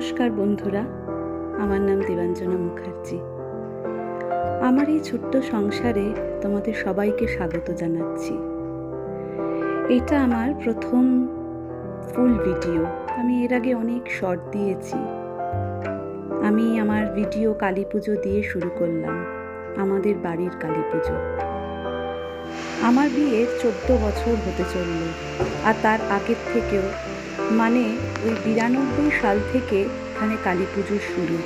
নমস্কার বন্ধুরা, আমার নাম দেবাঞ্জনা মুখার্জি। আমার এই ছোট্ট সংসারে তোমাদের সবাইকে স্বাগত জানাচ্ছি। এটা আমার প্রথম ফুল ভিডিও। আমি এর আগে অনেক শর্ট দিয়েছি। আমি আমার ভিডিও কালী পুজো দিয়ে শুরু করলাম, আমাদের বাড়ির কালী পুজো। আমার বিয়ের 14 বছর হতে চলল, আর তার আগের থেকেও, মানে ওই 92 সাল থেকে এখানে কালী পুজো শুরু।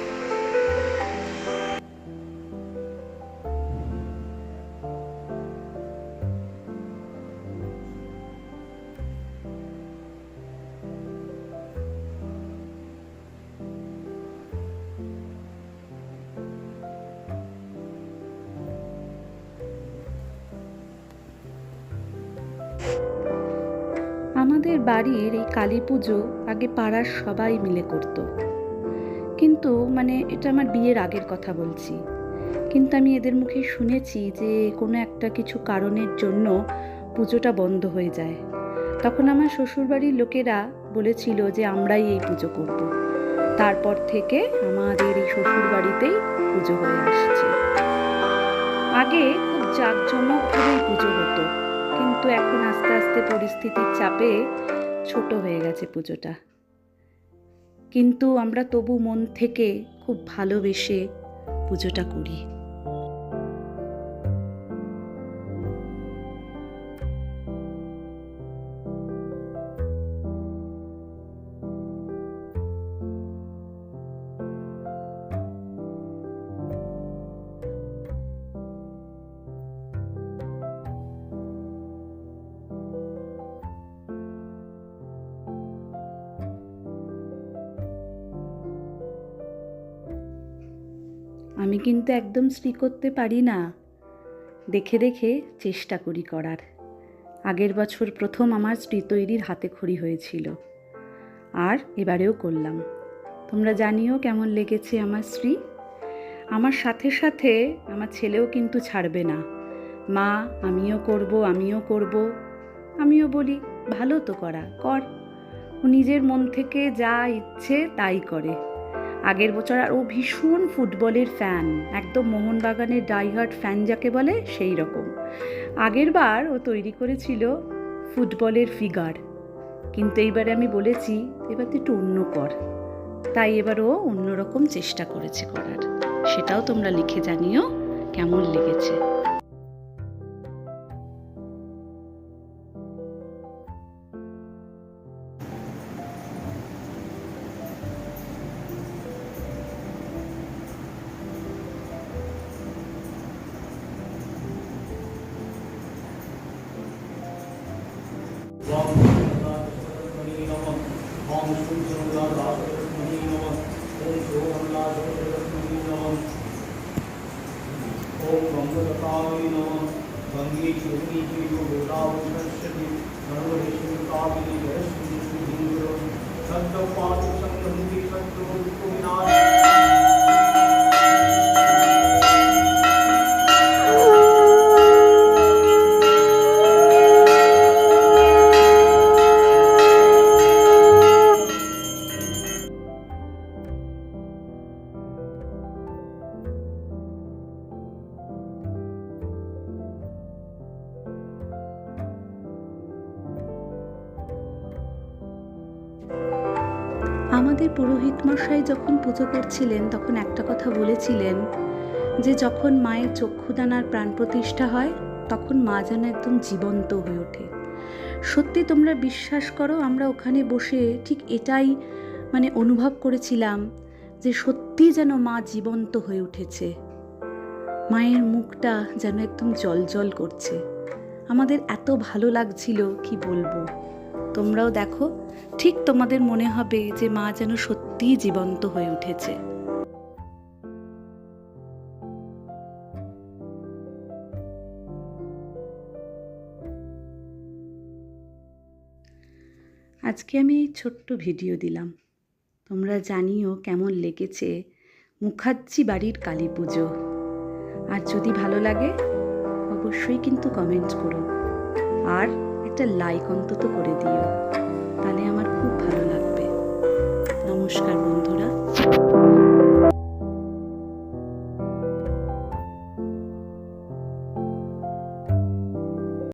আমাদের বাড়ির এই কালী পুজো আগে পাড়ার সবাই মিলে করত, কিন্তু এটা আমার বিয়ের আগের কথা বলছি। কিন্তু আমি এদের মুখে শুনেছি যে কোনো একটা কিছু কারণের জন্য পুজোটা বন্ধ হয়ে যায়। তখন আমার শ্বশুরবাড়ির লোকেরা বলেছিল যে আমরাই এই পুজো করব। তারপর থেকে আমাদের এই শ্বশুরবাড়িতেই পুজো হয়ে আসছে। আগে খুব জাঁকজমকভাবেই পুজো হতো, কিন্তু এখন আস্তে আস্তে পরিস্থিতির চাপে ছোট হয়ে গেছে পুজোটা। কিন্তু আমরা তবু মন থেকে খুব ভালোবেসে পুজোটা করি। আমি কিন্তু একদম শ্রী করতে পারি না, দেখে দেখে চেষ্টা করি করার। আগের বছর প্রথম আমার শ্রী তৈরির হাতে খড়ি হয়েছিল, আর এবারেও করলাম। তোমরা জানিও কেমন লেগেছে আমার শ্রী। আমার সাথে সাথে আমার ছেলেও কিন্তু ছাড়বে না। মা, আমিও করব, আমিও করব। আমিও বলি ভালো তো করা, কর। ও নিজের মন থেকে যা ইচ্ছে তাই করে। আগের বছর আর ও ভীষণ ফুটবলের ফ্যান, একদম মোহনবাগানের ডাইহার্ট ফ্যান যাকে বলে সেই রকম। আগের বার ও তৈরি করেছিল ফুটবলের ফিগার, কিন্তু এইবারে আমি বলেছি এবার তো একটু অন্য কর। তাই এবার ও অন্যরকম চেষ্টা করেছে করার। সেটাও তোমরা লিখে জানিও কেমন লেগেছে। ओम गंगोदकाय नमः गंगे चूर्णी की जो गोदावरी सर्वदेशकाविनी जयश्री हिंदुरो सद्द पाद संगंधि सद्द को विनाश। আমাদের পুরোহিত মশাই যখন পুজো করছিলেন তখন একটা কথা বলেছিলেন যে যখন মায়ের চক্ষুদানার প্রাণ প্রতিষ্ঠা হয় তখন মা যেন একদম জীবন্ত হয়ে ওঠে। সত্যি তোমরা বিশ্বাস করো, আমরা ওখানে বসে ঠিক এটাই অনুভব করেছিলাম যে সত্যি যেন মা জীবন্ত হয়ে উঠেছে। মায়ের মুখটা যেন একদম জ্বলজ্বল করছে। আমাদের এত ভালো লাগছিল কি বলবো। তোমরাও দেখো, ঠিক তোমাদের মনে হবে যে মা যেন সত্যিই জীবন্ত হয়ে উঠেছে। আজকে আমি এই ছোট্ট ভিডিও দিলাম। তোমরা জানিও কেমন লেগেছে মুখার্জি বাড়ির কালী পুজো। আর যদি ভালো লাগে অবশ্যই কিন্তু কমেন্ট করো, আর একটা লাইক অন্তত করে দিও, তাহলে আমার খুব ভালো লাগবে। নমস্কার।